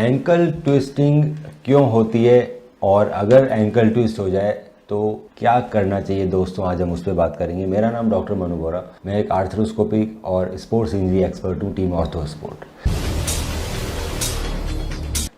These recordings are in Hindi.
एंकल ट्विस्टिंग क्यों होती है और अगर एंकल ट्विस्ट हो जाए तो क्या करना चाहिए दोस्तों, आज हम उस पर बात करेंगे। मेरा नाम डॉक्टर मनु बोरा, मैं एक आर्थ्रोस्कोपिक और स्पोर्ट्स इंजरी एक्सपर्ट हूँ टीम ऑर्थो स्पोर्ट।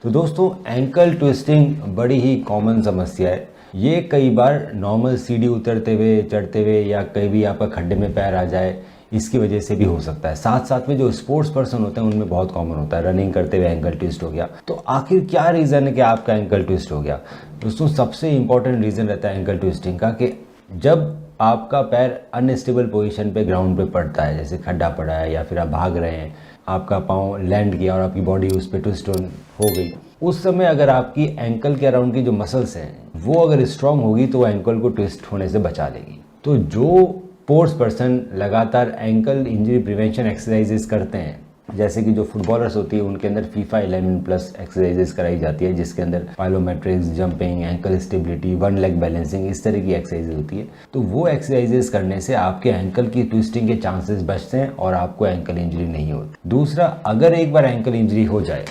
तो दोस्तों, एंकल ट्विस्टिंग बड़ी ही कॉमन समस्या है। ये कई बार नॉर्मल सीढ़ी उतरते हुए, चढ़ते हुए या कहीं भी आपका खड्डे में पैर आ जाए, इसकी वजह से भी हो सकता है। साथ साथ में जो स्पोर्ट्स पर्सन होते हैं उनमें बहुत कॉमन होता है, रनिंग करते हुए एंकल ट्विस्ट हो गया। तो आखिर क्या रीज़न है कि आपका एंकल ट्विस्ट हो गया? दोस्तों, सबसे इंपॉर्टेंट रीज़न रहता है एंकल ट्विस्टिंग का कि जब आपका पैर अनस्टेबल पोजीशन पे ग्राउंड पे पड़ता है, जैसे खड्डा पड़ा है या फिर आप भाग रहे हैं, आपका पाँव लैंड किया और आपकी बॉडी उस पर ट्विस्ट हो गई, उस समय अगर आपकी एंकल के अराउंड की जो मसल्स हैं वो अगर स्ट्रांग होगी तो वो एंकल को ट्विस्ट होने से बचा लेगी। तो जो स्पोर्ट्स पर्सन लगातार एंकल इंजरी प्रिवेंशन एक्सरसाइजेस करते हैं, जैसे कि जो फुटबॉलर्स होती है उनके अंदर फीफा 11+ एक्सरसाइजेस कराई जाती है, जिसके अंदर plyometrics, jumping, ankle stability, one leg balancing, इस तरह की एक्सरसाइज होती है। तो वो एक्सरसाइजेस करने से आपके एंकल की ट्विस्टिंग के चांसेस बचते हैं और आपको एंकल इंजरी नहीं होती। दूसरा, अगर एक बार एंकल इंजरी हो जाए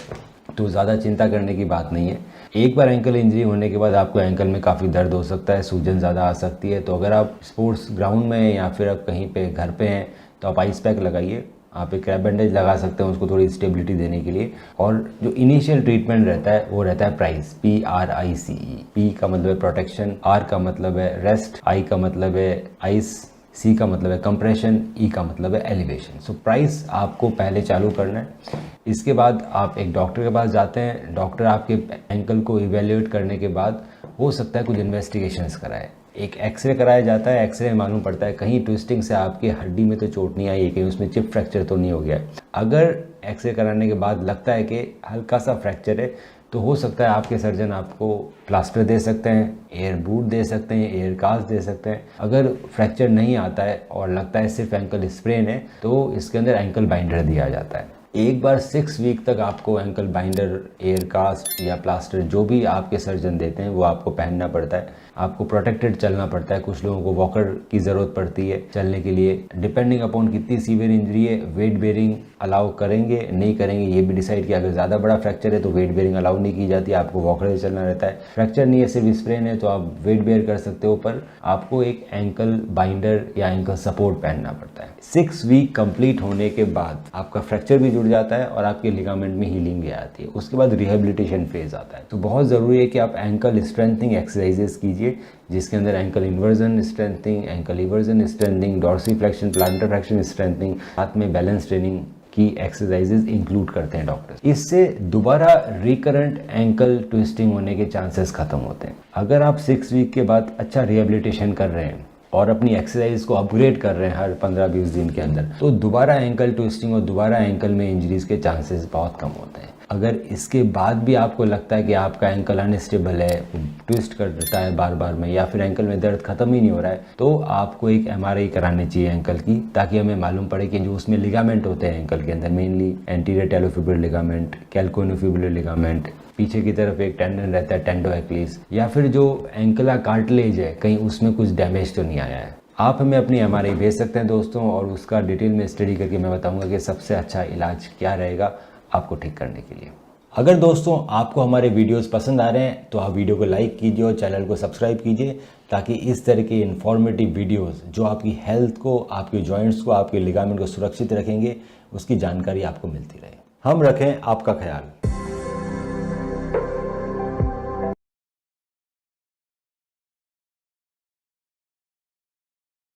तो ज़्यादा चिंता करने की बात नहीं है। एक बार एंकल इंजरी होने के बाद आपको एंकल में काफ़ी दर्द हो सकता है, सूजन ज़्यादा आ सकती है। तो अगर आप स्पोर्ट्स ग्राउंड में हैं या फिर आप कहीं पे घर पे हैं तो आप आइस पैक लगाइए। आप एक क्रैप बैंडेज लगा सकते हैं उसको थोड़ी स्टेबिलिटी देने के लिए। और जो इनिशियल ट्रीटमेंट रहता है वो रहता है प्राइस, PRICE। P का मतलब है प्रोटेक्शन, R का मतलब है रेस्ट, I का मतलब है आइस, C का मतलब है कंप्रेशन, E का मतलब है एलिवेशन। सो प्राइस आपको पहले चालू करना है। इसके बाद आप एक डॉक्टर के पास जाते हैं। डॉक्टर आपके एंकल को इवेल्युएट करने के बाद हो सकता है कुछ इन्वेस्टिगेशंस कराए, एक एक्सरे कराया जाता है। एक्सरे में मालूम पड़ता है कहीं ट्विस्टिंग से आपकी हड्डी में तो चोट नहीं आई है, कहीं उसमें चिप फ्रैक्चर तो नहीं हो गया है। अगर एक्सरे कराने के बाद लगता है कि हल्का सा फ्रैक्चर है तो हो सकता है आपके सर्जन आपको प्लास्टर दे सकते हैं, एयर बूट दे सकते हैं, एयर कास्ट दे सकते हैं। अगर फ्रैक्चर नहीं आता है और लगता है सिर्फ एंकल स्प्रेन है तो इसके अंदर एंकल बाइंडर दिया जाता है। एक बार 6 वीक तक आपको एंकल बाइंडर, एयर कास्ट या प्लास्टर जो भी आपके सर्जन देते हैं वो आपको पहनना पड़ता है। आपको प्रोटेक्टेड चलना पड़ता है। कुछ लोगों को वॉकर की ज़रूरत पड़ती है चलने के लिए। डिपेंडिंग अपॉन कितनी सीवियर इंजरी है, वेट बेयरिंग अलाउ करेंगे नहीं करेंगे ये भी डिसाइड किया। अगर ज़्यादा बड़ा फ्रैक्चर है तो वेट बेयरिंग अलाउ नहीं की जाती, आपको वॉकर से चलना रहता है। फ्रैक्चर नहीं है, सिर्फ स्प्रेन है तो आप वेट बेयर कर सकते हो, पर आपको एक एंकल बाइंडर या एंकल सपोर्ट पहनना पड़ता है। 6 वीक कंप्लीट होने के बाद आपका फ्रैक्चर भी जुड़ जाता है और आपके लिगामेंट में हीलिंग भी आती है। उसके बाद रिहेबिलिटेशन फेज आता है। तो बहुत ज़रूरी है कि आप एंकल स्ट्रेंथनिंग एक्सरसाइजेस कीजिए, जिसके अंदर ankle inversion strengthening, ankle eversion strengthening, dorsiflexion, plantar flexion strengthening, साथ में बैलेंस ट्रेनिंग की एक्सरसाइजेज इंक्लूड करते हैं डॉक्टर। इससे दोबारा रिकरेंट एंकल ट्विस्टिंग होने के चांसेस खत्म होते हैं। अगर आप 6 वीक के बाद अच्छा रिहेबिलिटेशन कर रहे हैं और अपनी एक्सरसाइज को अपग्रेड कर रहे हैं हर 15-20 दिन के अंदर, तो दोबारा एंकल ट्विस्टिंग और दोबारा एंकल में इंजरीज के चांसेस बहुत कम होते हैं। अगर इसके बाद भी आपको लगता है कि आपका एंकल अनस्टेबल है, ट्विस्ट करता है बार बार में, या फिर एंकल में दर्द खत्म ही नहीं हो रहा है, तो आपको एक MRI करानी चाहिए एंकल की, ताकि हमें मालूम पड़े कि जो उसमें लिगामेंट होते हैं एंकल के अंदर, मेनली एंटीरियर टेलोफिब्रिल लिगामेंट, कैल्कोन्योफिब्रिल लिगामेंट, पीछे की तरफ एक टेंडन रहता है टेंडो एक्लिस, या फिर जो एंकला कार्टिलेज है कहीं उसमें कुछ डैमेज तो नहीं आया है। आप हमें अपनी MRI भेज सकते हैं दोस्तों, और उसका डिटेल में स्टडी करके मैं बताऊंगा कि सबसे अच्छा इलाज क्या रहेगा आपको ठीक करने के लिए। अगर दोस्तों आपको हमारे वीडियोस पसंद आ रहे हैं तो आप वीडियो को लाइक कीजिए और चैनल को सब्सक्राइब कीजिए, ताकि इस तरह के इन्फॉर्मेटिव वीडियोस जो आपकी हेल्थ को, आपके जॉइंट्स को, आपके लिगामेंट को सुरक्षित रखेंगे, उसकी जानकारी आपको मिलती रहे। हम रखें आपका ख्याल।